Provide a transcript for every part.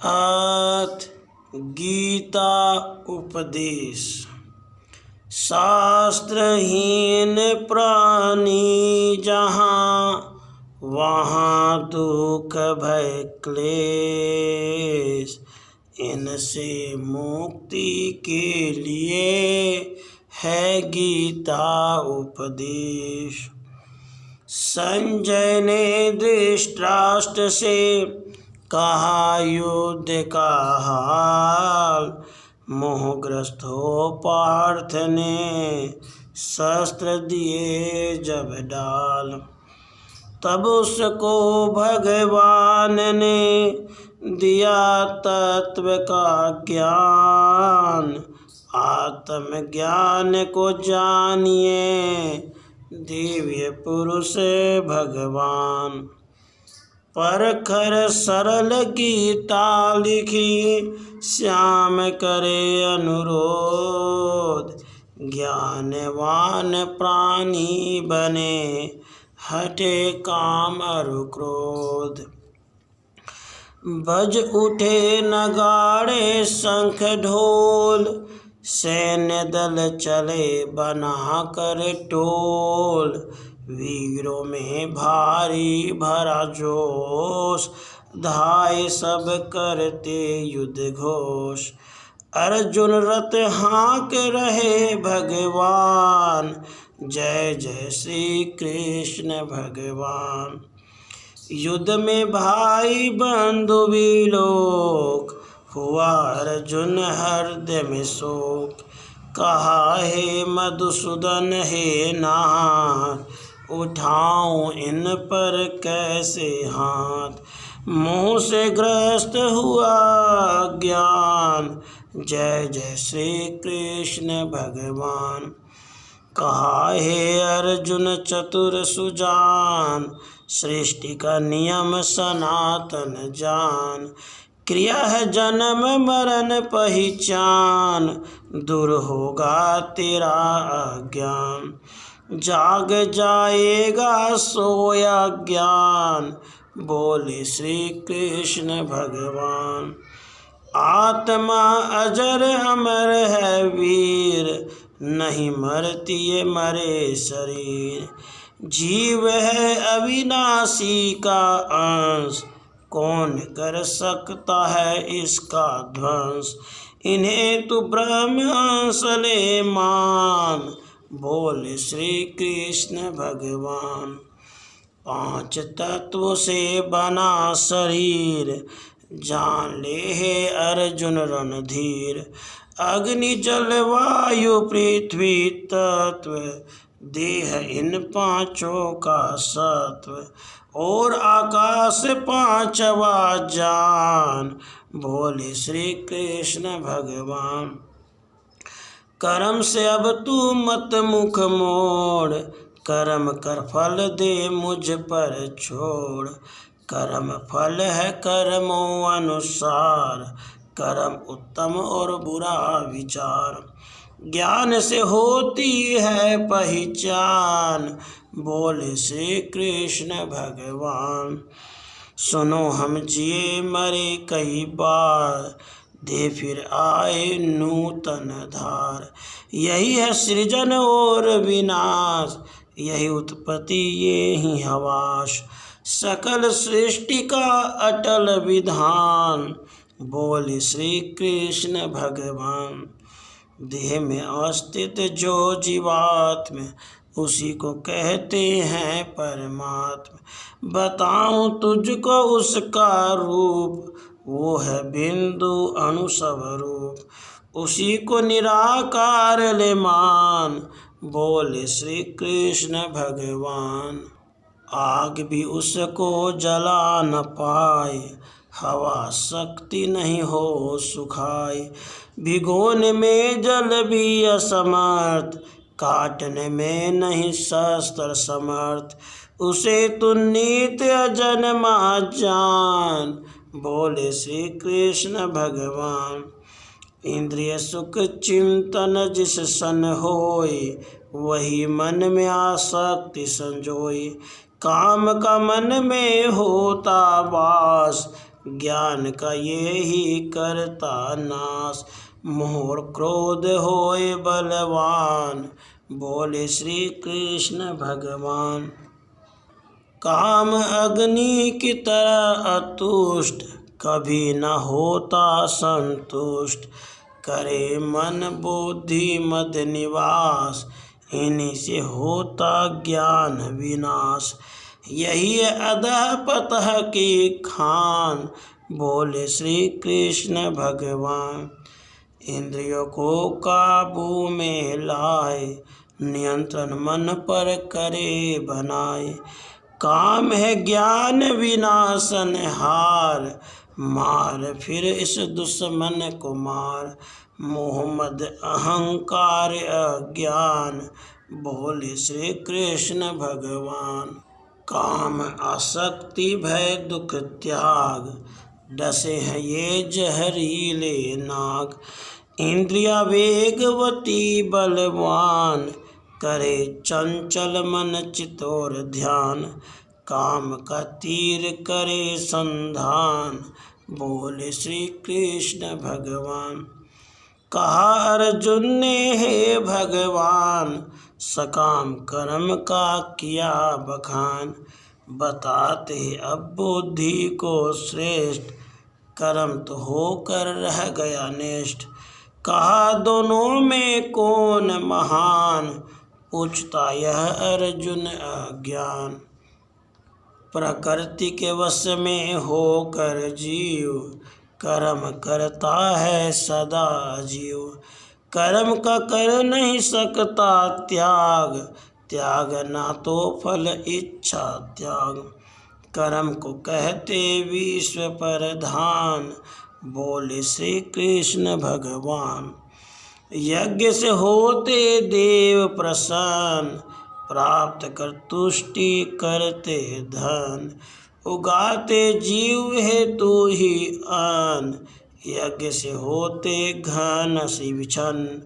अथ गीता उपदेश। शास्त्रहीन प्राणी जहाँ, वहाँ दुख भय क्लेश। इनसे मुक्ति के लिए है गीता उपदेश। संजय ने धृतराष्ट्र से कहा युद्ध का हाल। मोहग्रस्त हो पार्थ ने शस्त्र दिए जब डाल। तब उसको भगवान ने दिया तत्व का ज्ञान। आत्म ज्ञान को जानिए दिव्य पुरुष भगवान। परखर सरल गीता लिखी, श्याम करे अनुरोध। ज्ञानवान प्राणी बने, हटे काम और क्रोध। बज उठे नगाड़े शंख ढोल, सैन्य दल चले बना कर टोल। वीरों में भारी भरा जोश, धाये सब करते युद्ध घोष। अर्जुन रथ हाँक रहे भगवान, जय जय श्री कृष्ण भगवान। युद्ध में भाई बंधु विलोक, हुआ अर्जुन हृदय में शोक। कहा हे मधुसूदन हे नाथ, उठाऊं इन पर कैसे हाथ। मोह से ग्रस्त हुआ ज्ञान, जय जय श्री कृष्ण भगवान। कहा हे अर्जुन चतुर सुजान, सृष्टि का नियम सनातन जान। क्रिया है जन्म मरण पहचान, दूर होगा तेरा अज्ञान। जाग जाएगा सोया ज्ञान, बोले श्री कृष्ण भगवान। आत्मा अजर अमर है वीर, नहीं मरती ये मरे शरीर। जीव है अविनाशी का अंश, कौन कर सकता है इसका ध्वंस। इन्हें तू ब्रह्मांश ले मान, बोले श्री कृष्ण भगवान। पांच तत्वों से बना शरीर, जान ले हे अर्जुन रणधीर। अग्नि जल वायु पृथ्वी तत्व, देह इन पांचों का सत्व। और आकाश पांचवा जान, बोले श्री कृष्ण भगवान। कर्म से अब तू मत मुख मोड़, कर्म कर फल दे मुझ पर छोड़। कर्म फल है कर्मों अनुसार, कर्म उत्तम और बुरा विचार। ज्ञान से होती है पहचान, बोले श्री कृष्ण भगवान। सुनो हम जिए मरे कई बार, दे फिर आए नूतन धार। यही है सृजन और विनाश, यही उत्पत्ति ये ही हवास। सकल सृष्टि का अटल विधान, बोले श्री कृष्ण भगवान। देह में अस्तित्व जो जीवात्म, उसी को कहते हैं परमात्मा। बताऊं तुझको उसका रूप, वो है बिंदु अणु स्वरूप। उसी को निराकार ले मान, बोले श्री कृष्ण भगवान। आग भी उसको जला न पाए, हवा शक्ति नहीं हो सुखाए। भिगोने में जल भी असमर्थ, काटने में नहीं शस्त्र समर्थ। उसे तू नित्य अजन्मा जान, बोले श्री कृष्ण भगवान। इंद्रिय सुख चिंतन जिस सन होय, वही मन में आसक्ति संजोय। काम का मन में होता वास, ज्ञान का ये ही करता नाश। मोह क्रोध होए बलवान, बोले श्री कृष्ण भगवान। काम अग्नि की तरह अतुष्ट, कभी न होता संतुष्ट। करे मन बुद्धि मद निवास, इन्हीं से होता ज्ञान विनाश। यही अधः पतः की खान, बोले श्री कृष्ण भगवान। इंद्रियों को काबू में लाए, नियंत्रण मन पर करे बनाए। काम है ज्ञान विनाशन हार, मार फिर इस दुश्मन को मार। मोह मद अहंकार अज्ञान, बोले श्री कृष्ण भगवान। काम आसक्ति भय दुख त्याग, डसे हैं ये जहरीले नाग। इंद्रिया वेगवती बलवान, करे चंचल मन चितौर ध्यान। काम का तीर करे संधान, बोले श्री कृष्ण भगवान। कहा अर्जुन ने हे भगवान, सकाम कर्म का किया बखान। बताते अब बुद्धि को श्रेष्ठ, कर्म तो होकर रह गया निष्ठ। कहा दोनों में कौन महान, पूछता यह अर्जुन अज्ञान। प्रकृति के वश में होकर जीव, कर्म करता है सदा जीव। कर्म का कर नहीं सकता त्याग, त्याग ना तो फल इच्छा त्याग। कर्म को कहते विश्व प्रधान, बोले श्री कृष्ण भगवान। यज्ञ से होते देव प्रसन्न, प्राप्त कर तुष्टि करते धन। उगाते जीव है तू ही अन्न, यज्ञ से होते घन शिवछन।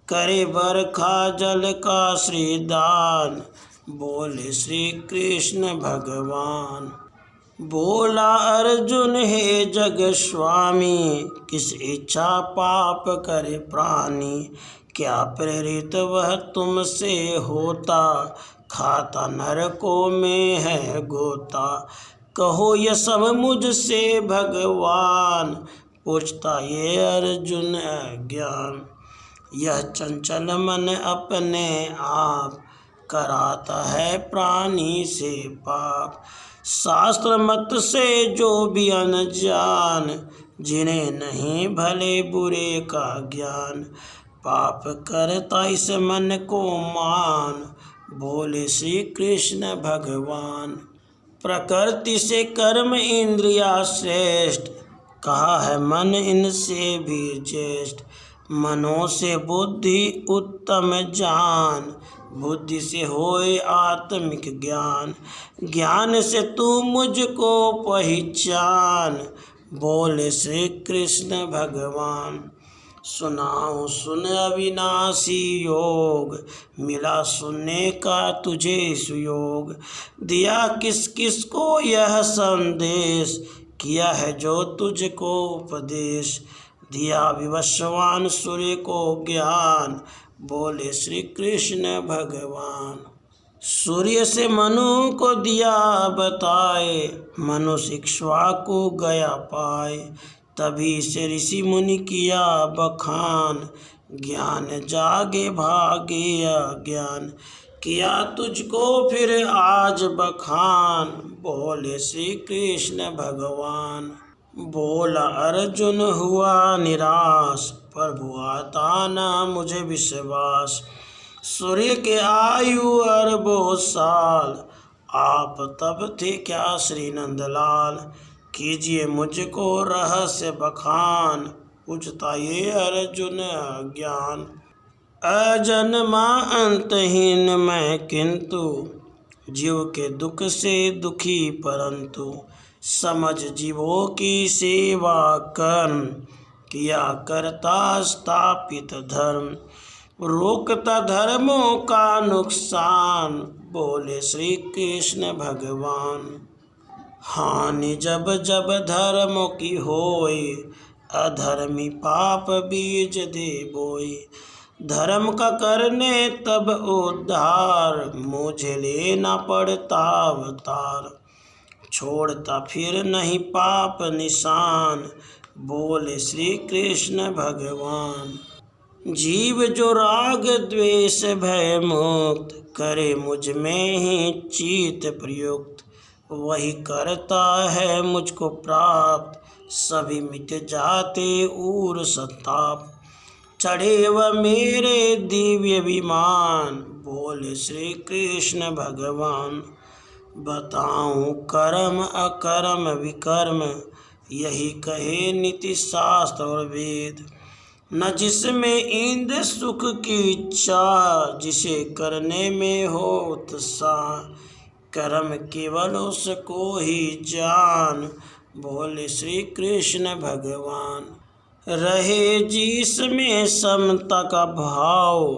करे बरखा जल का श्रीदान, बोले श्री कृष्ण भगवान। बोला अर्जुन हे जग स्वामी, किस इच्छा पाप करे प्राणी। क्या प्रेरित वह तुमसे होता, खाता नरकों में है गोता। कहो यह सब मुझसे भगवान, पूछता ये अर्जुन अज्ञान। यह चंचल मन अपने आप, कराता है प्राणी से पाप। शास्त्र मत से जो भी अनजान, जिन्हें नहीं भले बुरे का ज्ञान। पाप करता इस मन को मान, बोले श्री कृष्ण भगवान। प्रकृति से कर्म इंद्रिया श्रेष्ठ, कहा है मन इनसे भी ज्येष्ठ। मनों से बुद्धि उत्तम जान, बुद्धि से होए आत्मिक ज्ञान। ज्ञान से तू मुझको पहचान, बोले श्री कृष्ण भगवान। सुनाऊं सुन अविनाशी योग, मिला सुनने का तुझे सुयोग। दिया किस किस को यह संदेश, किया है जो तुझको उपदेश। दिया विवस्वान सूर्य को ज्ञान, बोले श्री कृष्ण भगवान। सूर्य से मनु को दिया बताए, मनु शिक्षा को गया पाए। तभी से ऋषि मुनि किया बखान, ज्ञान जागे भागे अज्ञान। किया तुझको फिर आज बखान, बोले श्री कृष्ण भगवान। बोला अर्जुन हुआ निराश, प्रभु आता ना मुझे विश्वास। सूर्य के आयु अरबों साल, आप तब थे क्या श्री नंदलाल। कीजिए मुझको रहस्य बखान, पूछता ये अर्जुन अज्ञान। अजन्मा अंतहीन मैं किंतु, जीव के दुख से दुखी परंतु। समझ जीवों की सेवा कर्म, किया करता स्थापित धर्म। रोकता धर्मों का नुकसान, बोले श्री कृष्ण भगवान। हानि जब जब धर्मों की होए, अधर्मी पाप बीज दे बोए। धर्म का करने तब उद्धार, मुझे लेना पड़ता अवतार। छोड़ता फिर नहीं पाप निशान, बोले श्री कृष्ण भगवान। जीव जो राग द्वेष भय मुक्त, करे मुझ में ही चित प्रयुक्त। वही करता है मुझको प्राप्त, सभी मिट जाते ऊर संताप। चढ़े वह मेरे दिव्य विमान, बोले श्री कृष्ण भगवान। बताऊं कर्म अकर्म विकर्म, यही कहे नीति शास्त्र और वेद। न जिसमें इंद्र सुख की इच्छा, जिसे करने में हो उत्साह। कर्म केवल उसको ही जान, बोले श्री कृष्ण भगवान। रहे जिसमें समता का भाव,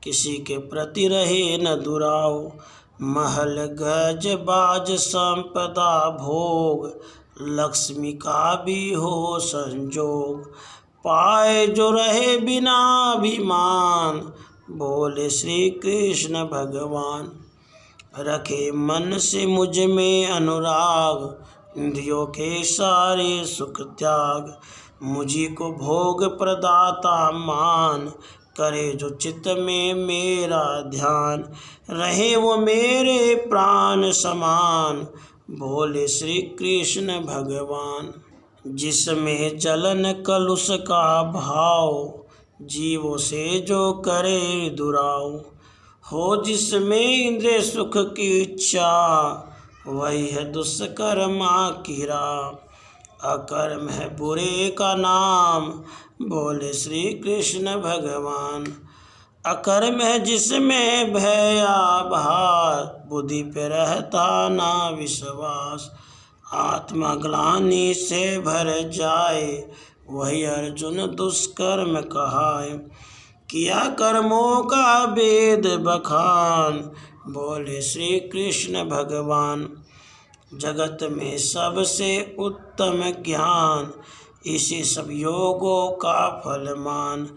किसी के प्रति रहे न दुराव। महल गज बाज संपदा भोग, लक्ष्मी का भी हो संजोग। पाए जो रहे बिना अभिमान, बोले श्री कृष्ण भगवान। रखे मन से मुझ में अनुराग, इंद्रियों के सारे सुख त्याग। मुझी को भोग प्रदाता मान, करे जो चित्त में मेरा ध्यान। रहे वो मेरे प्राण समान, बोले श्री कृष्ण भगवान। जिसमें जलन कलुष का भाव, जीवों से जो करे दुराव। हो जिसमें इंद्रिय सुख की इच्छा, वही है दुष्कर्मा की राह। अकर्म है बुरे का नाम, बोले श्री कृष्ण भगवान। अकर्म है जिसमें भय आभार, बुद्धि पे रहता ना विश्वास। आत्मा ग्लानि से भर जाए, वही अर्जुन दुष्कर्म कहाए। किया कर्मों का वेद बखान, बोले श्री कृष्ण भगवान। जगत में सबसे उत्तम ज्ञान, इसी सब योगों का फलमान।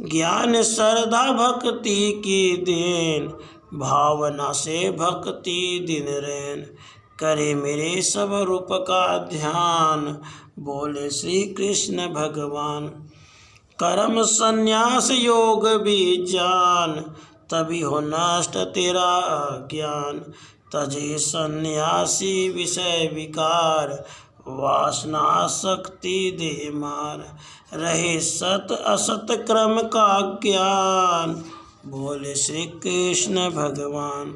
ज्ञान श्रद्धा भक्ति की देन, भावना से भक्ति दिन रैन। करे मेरे सब रूप का ध्यान, बोले श्री कृष्ण भगवान। कर्म संन्यास योग भी जान, तभी हो नष्ट तेरा अज्ञान। तजे सन्यासी विषय विकार, वासना शक्ति दे मार। रहे सत असत क्रम का ज्ञान, बोले श्री कृष्ण भगवान।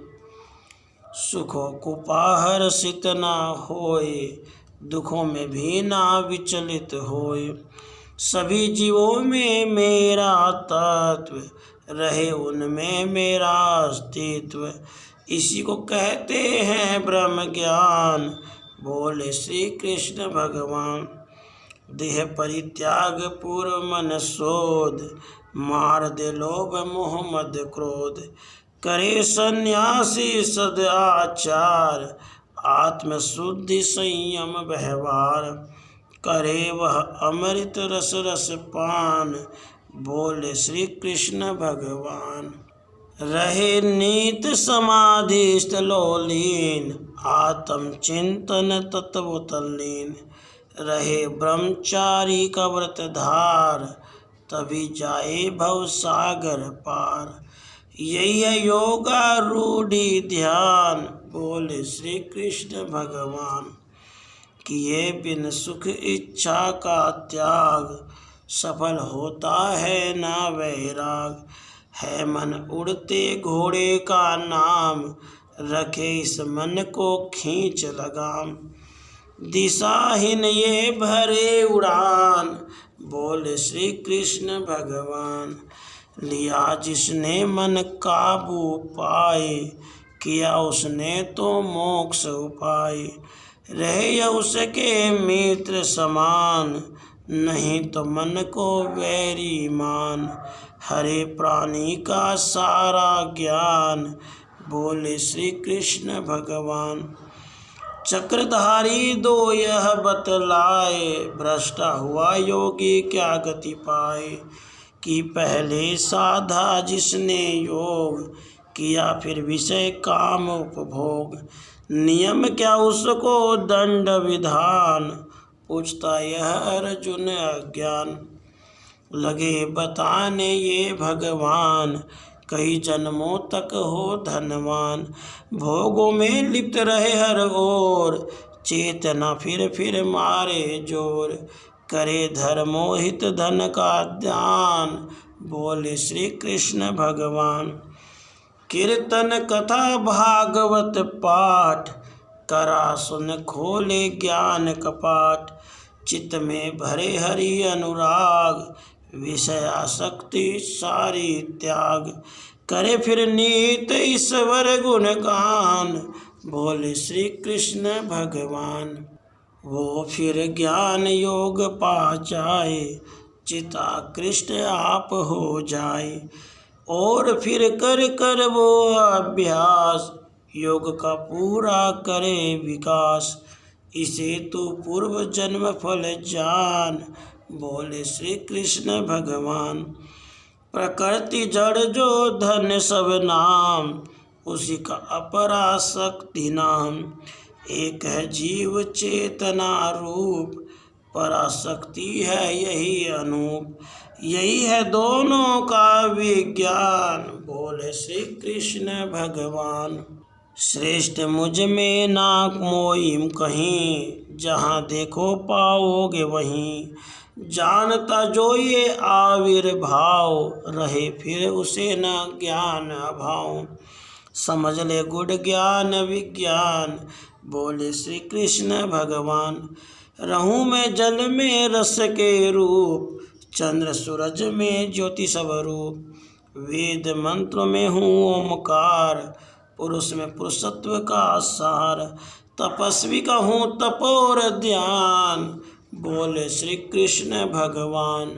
सुखों को पाहर्षित ना होए, दुखों में भी ना विचलित होए। सभी जीवों में मेरा तत्व, रहे उनमें मेरा अस्तित्व। इसी को कहते हैं ब्रह्म ज्ञान, बोले श्री कृष्ण भगवान। देह परित्याग पूर्व मन शोध, मार दे लोभ मोह मद क्रोध। करे सन्यासी सदाचार, आत्म शुद्धि संयम व्यवहार। करे वह अमृत रस रस पान, बोले श्री कृष्ण भगवान। रहे नीत समाधिस्थ लोलीन, आत्म चिंतन तत्व तल्लीन। रहे ब्रह्मचारी का व्रत धार, तभी जाए भव सागर पार। यही है योगा रूढ़ी ध्यान, बोले श्री कृष्ण भगवान। किए बिन सुख इच्छा का त्याग, सफल होता है ना वैराग। है मन उड़ते घोड़े का नाम, रखे इस मन को खींच लगाम। दिशाहीन ये भरे उड़ान, बोले श्री कृष्ण भगवान। लिया जिसने मन काबू पाए, किया उसने तो मोक्ष उपाय। रहे उसके मित्र समान, नहीं तो मन को वैरी मान। हरे प्राणी का सारा ज्ञान, बोले श्री कृष्ण भगवान। चक्रधारी दो यह बतलाए, भ्रष्टा हुआ योगी क्या गति पाए। कि पहले साधा जिसने योग, किया फिर विषय काम उपभोग। नियम क्या उसको दंड विधान, पूछता यह अर्जुन अज्ञान। लगे बताने ये भगवान, कई जन्मों तक हो धनवान। भोगों में लिप्त रहे हर ओर, चेतना फिर मारे जोर। करे धर्मोहित धन का ध्यान, बोले श्री कृष्ण भगवान। कीर्तन कथा भागवत पाठ, करा सुन खोले ज्ञान कपाट। चित्त में भरे हरि अनुराग, विषयासक्ति सारी त्याग। करे फिर नीत ईश्वर गुणगान, बोले श्री कृष्ण भगवान। वो फिर ज्ञान योग पा जाए, चिताकृष्ट आप हो जाए। और फिर कर वो अभ्यास, योग का पूरा करे विकास। इसे तू पूर्व जन्म फल जान, बोले श्री कृष्ण भगवान। प्रकृति जड़ जो धन सब नाम, उसी का अपराशक्ति नाम। एक है जीव चेतना रूप, पराशक्ति है यही अनूप। यही है दोनों का विज्ञान, बोले श्री कृष्ण भगवान। श्रेष्ठ मुझ में ना मोहिम कहीं, जहाँ देखो पाओगे वहीं। जानता जो ये आविर्भाव, रहे फिर उसे न ज्ञान अभाव। समझ ले गुण ज्ञान विज्ञान, बोले श्री कृष्ण भगवान। रहूं मैं जल में रस के रूप, चंद्र सूरज में ज्योति स्वरूप। वेद मंत्र में हूँ ओमकार, पुरुष में पुरुषत्व का सार। तपस्वी का हूँ तप और ध्यान, बोले श्री कृष्ण भगवान।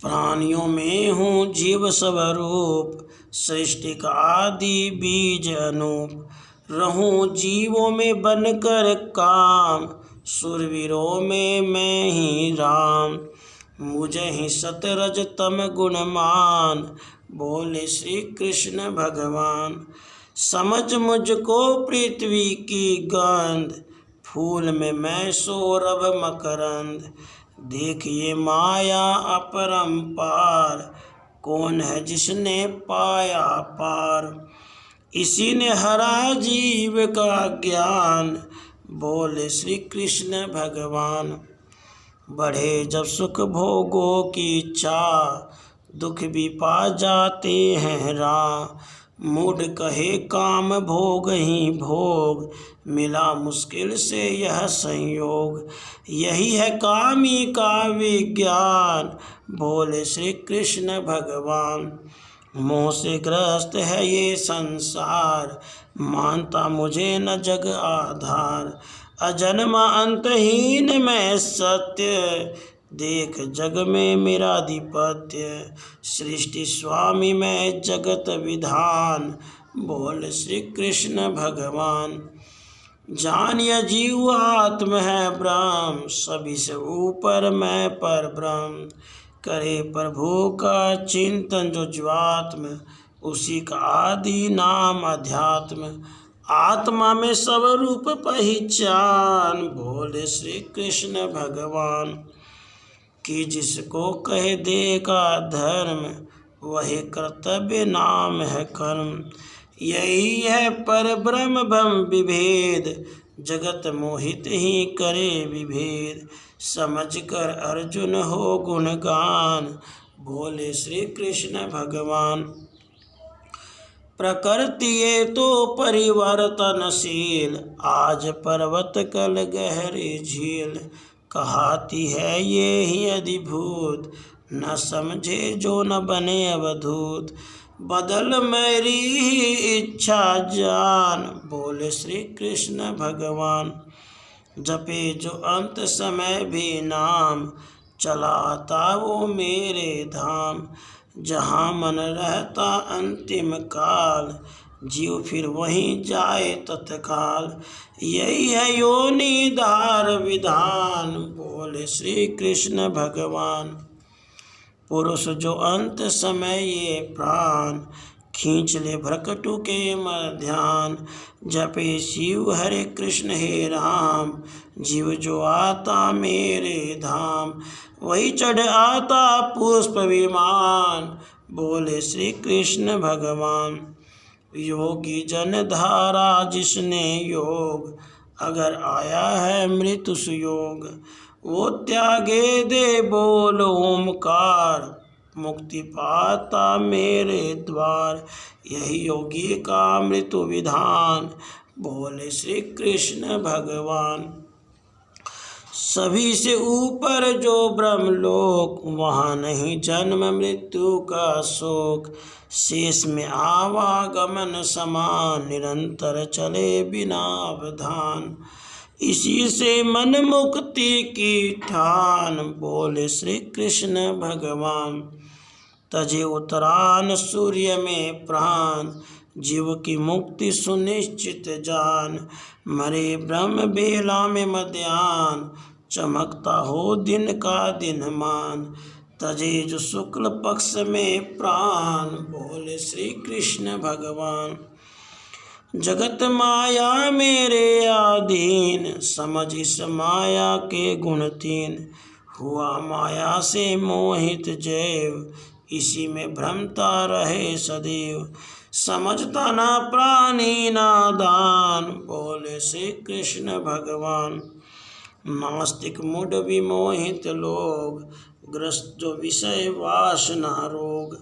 प्राणियों में हूँ जीव स्वरूप, सृष्टि का आदि बीज अनूप। रहूं जीवों में बनकर काम, सुरवीरों में मैं ही राम। मुझे ही सतरज तम गुणमान, बोले श्री कृष्ण भगवान। समझ मुझको पृथ्वी की गंध, फूल में मैं सौरभ मकरंद। देखिए माया अपरंपार, कौन है जिसने पाया पार। इसी ने हरा जीव का ज्ञान, बोले श्री कृष्ण भगवान। बढ़े जब सुख भोगों की इच्छा, दुख भी पा जाते हैं राह। मूढ़ कहे काम भोग ही भोग, मिला मुश्किल से यह संयोग। यही है कामी का विज्ञान, बोले श्री कृष्ण भगवान। मोह से ग्रस्त है ये संसार, मानता मुझे न जग आधार। अजन्मा अंतहीन मैं सत्य, देख जग में मेरा अधिपत्य। सृष्टि स्वामी मैं जगत विधान, बोल श्री कृष्ण भगवान। जान यह जीव आत्म है ब्रह्म, सभी से ऊपर मैं पर ब्रह्म। करे प्रभु का चिंतन जो जीवात्म, उसी का आदि नाम अध्यात्म। आत्मा में सब रूप पहचान, बोले श्री कृष्ण भगवान। कि जिसको कहे देगा धर्म, वही कर्तव्य नाम है कर्म। यही है पर ब्रह्म ब्रह्म विभेद, जगत मोहित ही करे विभेद। समझ कर अर्जुन हो गुणगान, बोले श्री कृष्ण भगवान। प्रकृति ये तो परिवर्तनशील, आज पर्वत कल गहरी झील। कहाती है ये ही अधिभूत, न समझे जो न बने अवधूत। बदल मेरी ही इच्छा जान, बोले श्री कृष्ण भगवान। जपे जो अंत समय भी नाम, चलाता वो मेरे धाम। जहाँ मन रहता अंतिम काल, जीव फिर वहीं जाए तत्काल। यही है योनि धार विधान, बोले श्री कृष्ण भगवान। पुरुष जो अंत समय ये प्राण, खींच ले भ्रकटु के ध्यान। जपे शिव हरे कृष्ण हे राम, जीव जो आता मेरे धाम। वही चढ़ आता पुष्प विमान, बोले श्री कृष्ण भगवान। योगी जन धारा जिसने योग, अगर आया है मृत्यु सुयोग। वो त्यागे दे बोल ओमकार, मुक्ति पाता मेरे द्वार। यही योगी का मृत्यु विधान, बोले श्री कृष्ण भगवान। सभी से ऊपर जो ब्रह्मलोक, वहाँ नहीं जन्म मृत्यु का शोक। शेष में आवागमन समान, निरंतर चले बिना अवधान। इसी से मन मुक्ति की ठान, बोले श्री कृष्ण भगवान। तजे उत्तरायण सूर्य में प्राण, जीव की मुक्ति सुनिश्चित जान। मरे ब्रह्म बेला में मध्याह्न, चमकता हो दिन का दिन मान। तजे जो शुक्ल पक्ष में प्राण, बोले श्री कृष्ण भगवान। जगत माया मेरे आधीन, समझ इस माया के गुण तीन। हुआ माया से मोहित जैव, इसी में भ्रमता रहे सदैव। समझता ना प्राणी नादान, बोले श्री कृष्ण भगवान। नास्तिक मूढ़ विमोहित लोग, ग्रस्त जो विषय वासना रोग।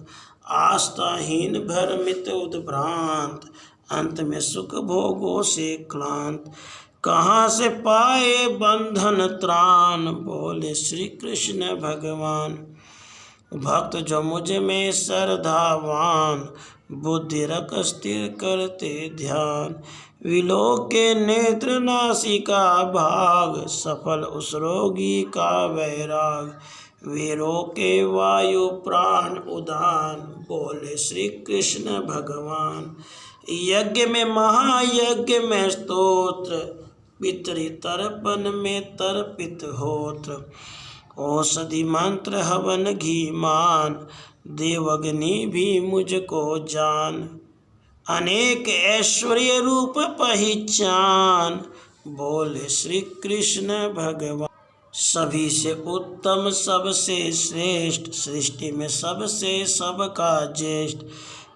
आस्थाहीन भ्रमित उद्भ्रांत, अंत में सुख भोगों से क्लांत। कहाँ से पाए बंधन त्राण, बोले श्री कृष्ण भगवान। भक्त जो मुझ में श्रद्धावान, बुद्धि रख स्थिर करते ध्यान। विलोक के नेत्र नासिका भाग, सफल उस रोगी का वैराग। वे रोके वायु प्राण उदान, बोले श्री कृष्ण भगवान। यज्ञ में महायज्ञ में स्तोत्र, पितृ तर्पण में तर्पित होत्र। औषधि मंत्र हवन घी मान, देवग्नि भी मुझको जान। अनेक ऐश्वर्य रूप पहचान, बोले श्री कृष्ण भगवान। सभी से उत्तम सबसे श्रेष्ठ, सृष्टि में सबसे सबका ज्येष्ठ।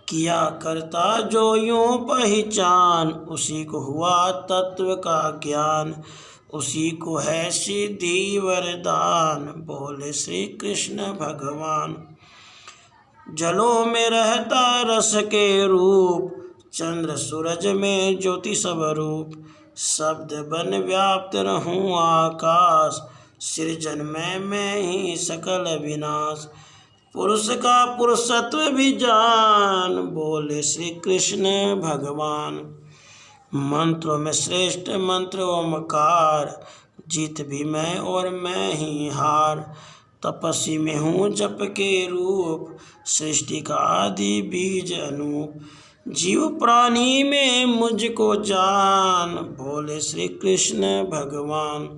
किया करता जो यूं पहचान, उसी को हुआ तत्व का ज्ञान। उसी को है सिद्धि वरदान, बोले श्री कृष्ण भगवान। जलों में रहता रस के रूप, चंद्र सूरज में ज्योति स्वरूप। शब्द बन व्याप्त रहूं आकाश, सृजन में मैं ही सकल विनाश। पुरुष का पुरुषत्व भी जान, बोले श्री कृष्ण भगवान। मंत्रों में श्रेष्ठ मंत्र ओमकार, जीत भी मैं और मैं ही हार। तपस्वी में हूँ जप के रूप, सृष्टि का आदि बीज अनूप। जीव प्राणी में मुझको जान, बोले श्री कृष्ण भगवान।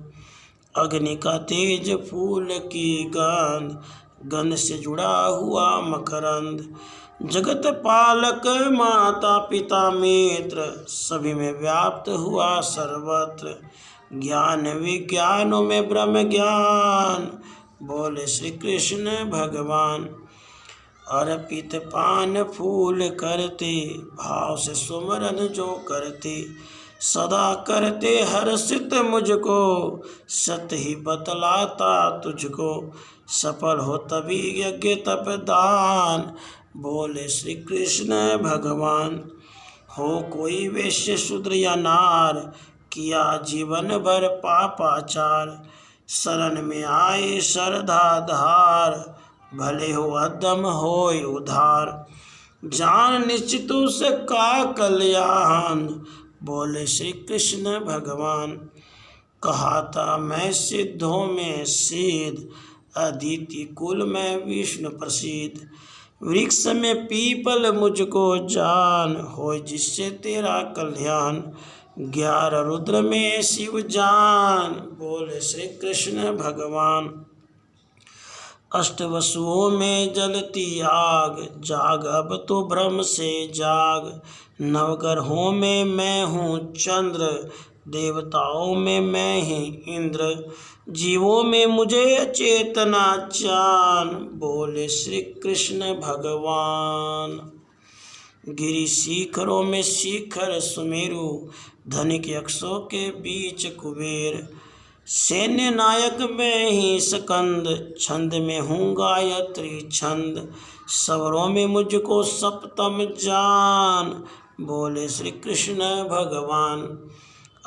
अग्नि का तेज फूल की गंध, गंध से जुड़ा हुआ मकरंद। जगत पालक माता पिता मित्र, सभी में व्याप्त हुआ सर्वत्र। ज्ञान विज्ञानों में ब्रह्म ज्ञान, बोले श्री कृष्ण भगवान। अर्पित पान फूल करते, भाव से सुमरन जो करते। सदा करते हर्षित मुझको, सत्य ही बतलाता तुझको। सफल हो तभी यज्ञ तप दान, बोले श्री कृष्ण भगवान। हो कोई वैश्य शूद्र या नार, किया जीवन भर पापाचार। शरण में आए श्रद्धाधार, भले हो अदम होय उधार। जान निश्चित उसका कल्याण, बोले श्री कृष्ण भगवान। कहा था मैं सिद्धों में सिद्ध, अदिति कुल में विष्णु प्रसिद्ध। वृक्ष में पीपल मुझको जान, हो जिससे तेरा कल्याण। 11 रुद्र में शिव जान, बोले श्री कृष्ण भगवान। 8 वसुओं में जलती आग, जाग अब तो भ्रम से जाग। 9 ग्रहों में मैं हूँ चंद्र, देवताओं में मैं ही इंद्र। जीवों में मुझे चेतना चान, बोले श्री कृष्ण भगवान। गिरि शिखरों में शिखर सुमेरु, धनिक यक्षों के बीच कुबेर। सैन्य नायक में ही स्कंद, छंद में हूँ गायत्री छंद। स्वरों में मुझको सप्तम जान, बोले श्री कृष्ण भगवान।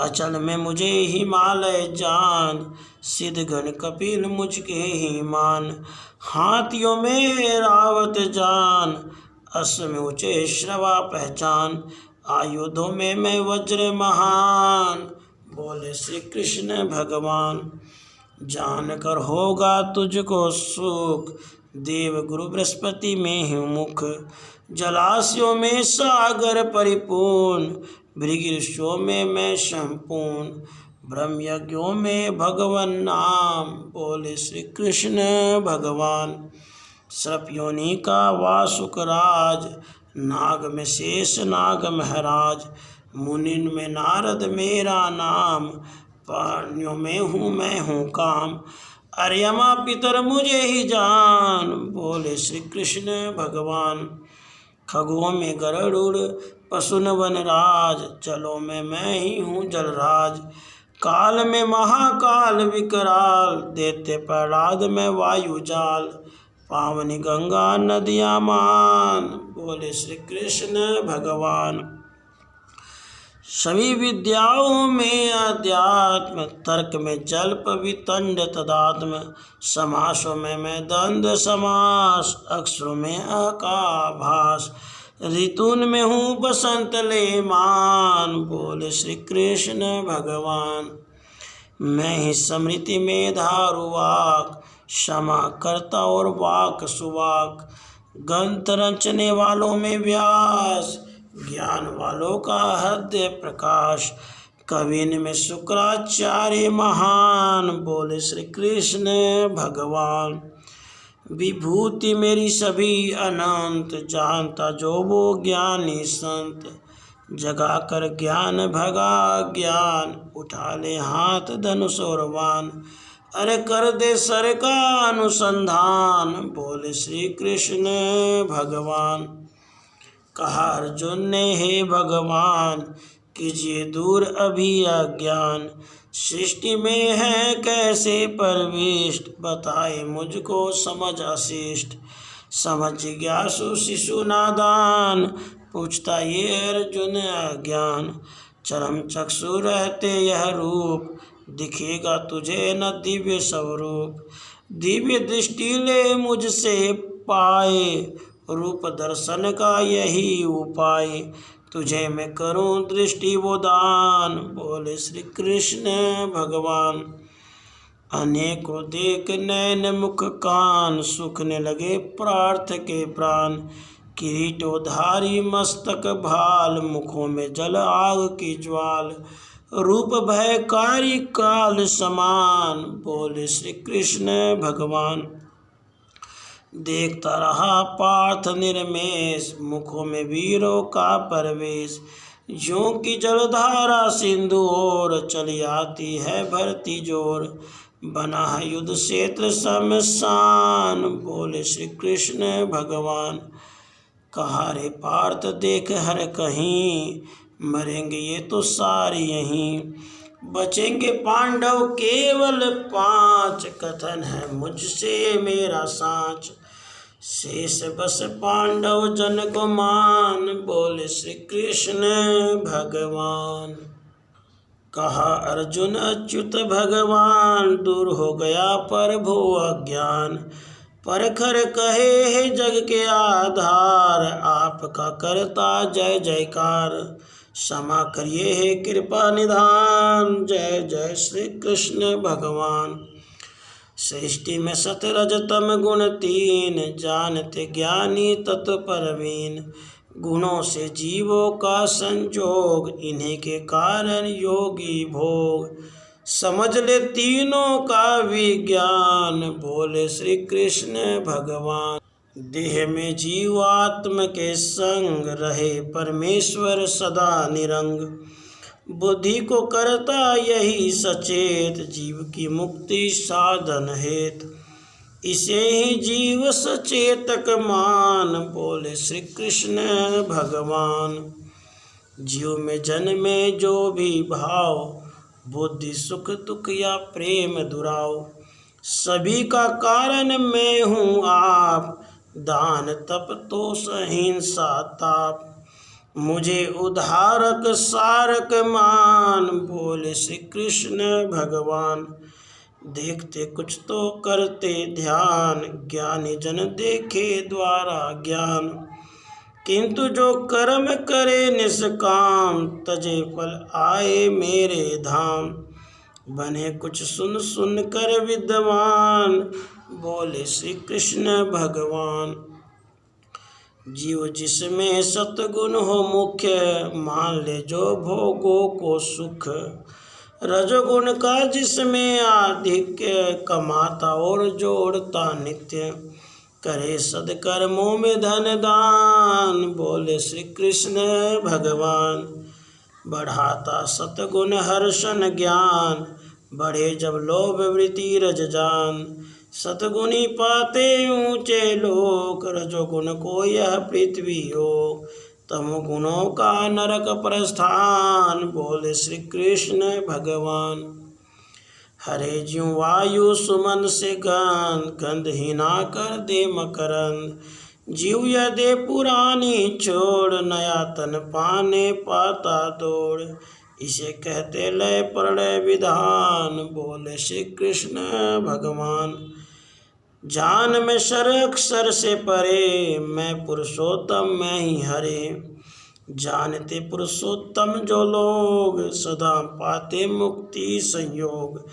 अचल में मुझे हिमालय जान, सिद्धगण कपिल मुझके ही मान। हाथियों में रावत जान, अश्व में ऊंचे श्रवा पहचान। आयुधों में मैं वज्र महान, बोले श्री कृष्ण भगवान। जान कर होगा तुझको सुख, देव गुरु बृहस्पति में ही मुख। जलाशयों में सागर परिपूर्ण, भृगु में मैं संपूर्ण। ब्रह्म यज्ञों में भगवन नाम, बोले श्री कृष्ण भगवान। सर्प योनि का वासुक राज, नाग में शेष नाग महराज। मुनिन में नारद मेरा नाम, प्राणियों में हूँ मैं हूँ काम। अर्यमा पितर मुझे ही जान, बोले श्री कृष्ण भगवान। खगों में गरुड़ पशुन वनराज, जलों में मैं ही हूँ जलराज। काल में महाकाल विकराल, देते प्रहलाद में वायु जाल। पावनी गंगा नदियाँ मान, बोले श्री कृष्ण भगवान। सभी विद्याओं में अध्यात्म, तर्क में जल्प वितंड तदात्म। समासों में मैं द्वंद्व समास, अक्षरों में अकाभास। ऋतुन में हूँ बसंत लेमान, बोले श्री कृष्ण भगवान। मैं ही स्मृति में धारुवाक, क्षमा करता और वाक सुवाक। ग्रंथ रचने वालों में व्यास, ज्ञान वालों का हृदय प्रकाश। कविन में शुक्राचार्य महान, बोले श्री कृष्ण भगवान। विभूति मेरी सभी अनंत, जानता जो वो ज्ञानी संत। जगा कर ज्ञान भगा ज्ञान, उठा ले हाथ धनुष और बाण। अरे कर दे सर का अनुसंधान, बोले श्री कृष्ण भगवान। कहा अर्जुन ने हे भगवान, कीजिए दूर अभी अज्ञान। सृष्टि में है कैसे परविष्ट, बताए मुझको समझ अशिष्ट। समझ जिज्ञासु शिशु नादान, पूछता ये अर्जुन अज्ञान। चरम चक्षु रहते यह रूप, दिखेगा तुझे न दिव्य स्वरूप। दिव्य दृष्टि ले मुझसे पाए, रूप दर्शन का यही उपाय। तुझे मैं करूं दृष्टि वो दान, बोले श्री कृष्ण भगवान। अनेकों देख नैन मुख कान, सूखने लगे प्रार्थ के प्राण। किरीटोधारी मस्तक भाल, मुखों में जल आग की ज्वाल। रूप भयकारी काल समान, बोले श्री कृष्ण भगवान। देखता रहा पार्थ निर्मेश, मुखों में वीरों का प्रवेश। ज्यों की जलधारा सिंधु ओर, चली आती है भरती जोर। बना है युद्ध क्षेत्र शमशान, बोले श्री कृष्ण भगवान। कहा रे पार्थ देख हर कहीं, मरेंगे ये तो सारे यहीं। बचेंगे पांडव केवल 5, कथन है मुझसे मेरा साँच। शेष बस पांडव जन को मान, बोले श्री कृष्ण भगवान। कहा अर्जुन अच्युत भगवान, दूर हो गया प्रभु अज्ञान। परखर कहे है जग के आधार, आपका करता जय जयकार। क्षमा करिए हे कृपा निधान, जय जय श्री कृष्ण भगवान। सृष्टि में सतरज तम गुण तीन, जानते ज्ञानी तत्व परवीन। गुणों से जीवों का संजोग, इन्हीं के कारण योगी भोग। समझ ले तीनों का विज्ञान, बोले श्री कृष्ण भगवान। देह में जीवात्म के संग, रहे परमेश्वर सदा निरंग। बुद्धि को करता यही सचेत, जीव की मुक्ति साधन हेत। इसे ही जीव सचेतक मान, बोले श्री कृष्ण भगवान। जीव में जन्मे जो भी भाव, बुद्धि सुख दुख या प्रेम दुराव। सभी का कारण मैं हूँ आप, दान तप तोष हिंसा ताप। मुझे उद्धारक सारक मान, बोले श्री कृष्ण भगवान। देखते कुछ तो करते ध्यान, ज्ञानी जन देखे द्वारा ज्ञान। किंतु जो कर्म करे निष्काम, तजे फल आए मेरे धाम। बने कुछ सुन सुन कर विद्वान, बोले श्री कृष्ण भगवान। जीव जिसमें सतगुण हो मुख्य, मान ले जो भोगों को सुख। रजोगुण का जिसमें आधिक्य, कमाता और जोड़ता नित्य। करे सदकर्मों में धन दान, बोले श्री कृष्ण भगवान। बढ़ाता सतगुण हर्षण ज्ञान, बढ़े जब लोभ वृत्ति रजजान। सतगुणी पाते ऊंचे लोक, रजोगुण को यह पृथ्वी हो। तमोगुणों का नरक प्रस्थान, बोले श्री कृष्ण भगवान। हरे ज्यों वायु सुमन से गान, गंधहीना कर दे मकरंद। जीव यदि पुरानी छोड़, नया तन पाने पाता दौड़। इसे कहते लय प्रलय विधान, बोले श्री कृष्ण भगवान। जान में शर अक्षर से परे, मैं पुरुषोत्तम मैं ही हरे। जानते पुरुषोत्तम जो लोग, सदा पाते मुक्ति संयोग।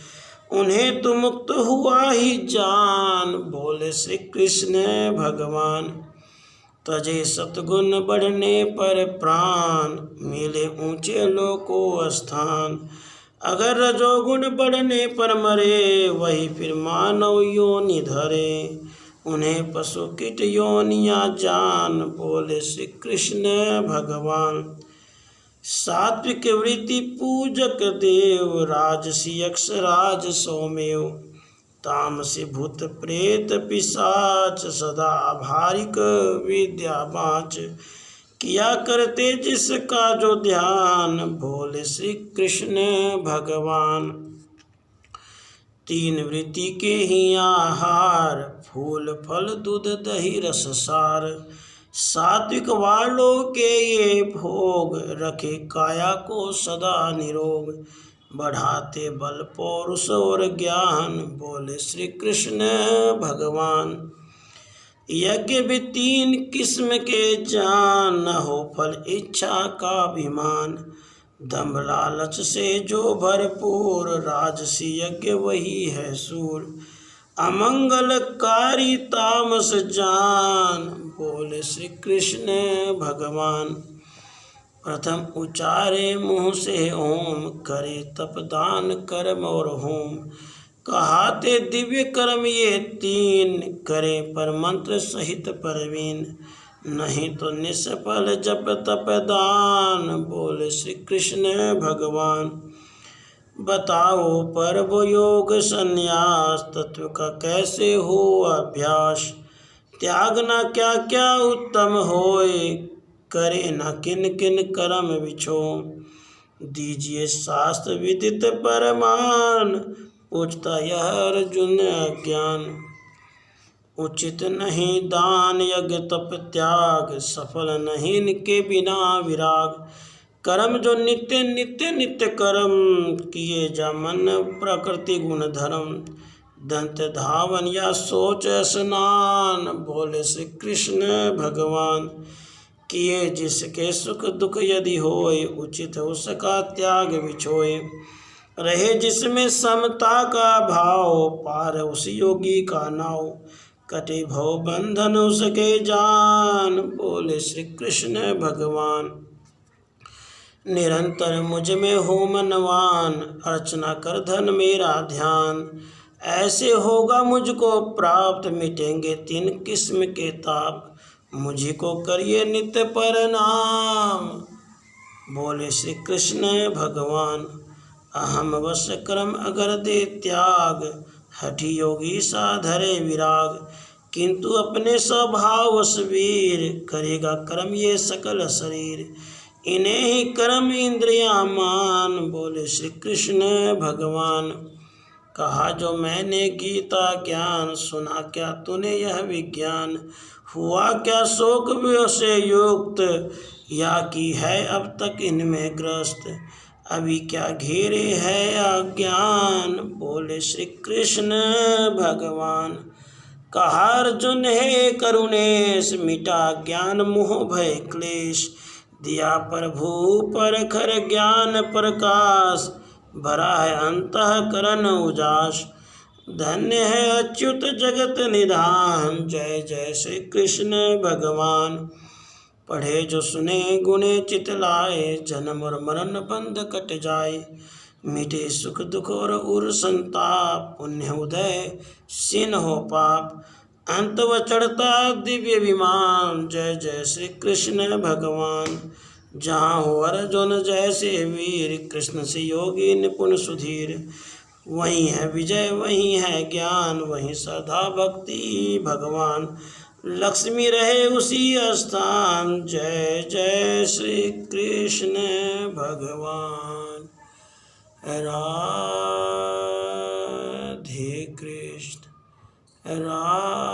उन्हें तो मुक्त हुआ ही जान, बोले श्री कृष्ण भगवान। तजे सतगुण बढ़ने पर प्राण, मिले ऊंचे लोकों स्थान। अगर रजोगुण बढ़ने पर मरे, वही फिर मानव योनि धरे। उन्हें पशु कीट योनियां जान, बोले श्री कृष्ण भगवान। सात्विक वृत्ति पूजक देव, राजसी अक्षराज सौमेव। तामसी भूत प्रेत पिशाच, सदा आभारिक विद्या बाँच। किया करते जिसका जो ध्यान, बोले श्री कृष्ण भगवान। तीन वृत्ति के ही आहार, फूल फल दूध दही रस सार। सात्विक वालों के ये भोग, रखे काया को सदा निरोग। बढ़ाते बल पौरुष और ज्ञान, बोले श्री कृष्ण भगवान। यज्ञ भी तीन किस्म के जान, न हो फल इच्छा का अभिमान। दम्भ लालच से जो भरपूर, राजसी यज्ञ वही है सूर। अमंगलकारी तामस जान, बोले श्री कृष्ण भगवान। प्रथम उचारे मुँह से ओम, करे तप दान कर्म और होम। कहाते दिव्य कर्म ये तीन, करे पर मंत्र सहित परवीन। नहीं तो निष्फल जप तप दान, बोले श्री कृष्ण भगवान। बताओ पर्व योग संन्यास, तत्व का कैसे हो अभ्यास। त्यागना क्या क्या उत्तम होए, करे न किन किन कर्म विछो। दीजिए शास्त्र विदित परमान, पूछता यह अर्जुन अज्ञान। उचित नहीं दान यज्ञ तप त्याग, सफल नहीं इनके बिना विराग। कर्म जो नित्य नित्य नित्य कर्म, किए जा मन प्रकृति गुण धर्म। दंत धावन या सोच स्नान, बोले श्री कृष्ण भगवान। किए जिसके सुख दुख यदि होए, उचित उसका त्याग बिछोए। रहे जिसमें समता का भाव, पार उस योगी का नाव, कटे भव बंधन उसके जान, बोले श्री कृष्ण भगवान। निरंतर मुझ में हो मनवान, अर्चना कर धन मेरा ध्यान, ऐसे होगा मुझको प्राप्त, मिटेंगे 3 किस्म के ताप, मुझी को करिए नित्य प्रणाम, बोले श्री कृष्ण भगवान। अहम वश कर्म अगर दे त्याग, हठी योगी साधरे विराग, किंतु अपने स्वभाव वश वीर, करेगा कर्म ये सकल शरीर, इन्हें ही कर्म इंद्रियां मान, बोले श्री कृष्ण भगवान। कहा जो मैंने गीता ज्ञान, सुना क्या तूने यह विज्ञान, हुआ क्या शोक से युक्त, या की है अब तक इनमें ग्रस्त, अभी क्या घेरे है अज्ञान, बोले श्री कृष्ण भगवान। कहा अर्जुन हे करुणेश, मिटा ज्ञान मोह भय क्लेश, दिया प्रभु पर खर ज्ञान प्रकाश, भरा है अंतःकरण उजास, धन्य है अच्युत जगत निधान, जय जय श्री कृष्ण भगवान। पढ़े जो सुने गुणे चित लाए, जन्म और मरण बंध कट जाए, मिटे सुख दुख और उर संताप, पुण्य उदय सिन हो पाप, अंत व चढ़ता दिव्य विमान, जय जय श्री कृष्ण भगवान। जहाँ हो अर्जुन जैसे वीर, कृष्ण से योगी निपुण सुधीर, वहीं है विजय वहीं है ज्ञान, वहीं श्रद्धा भक्ति भगवान, लक्ष्मी रहे उसी स्थान, जय जय श्री कृष्ण भगवान। राधे कृष्ण राधे।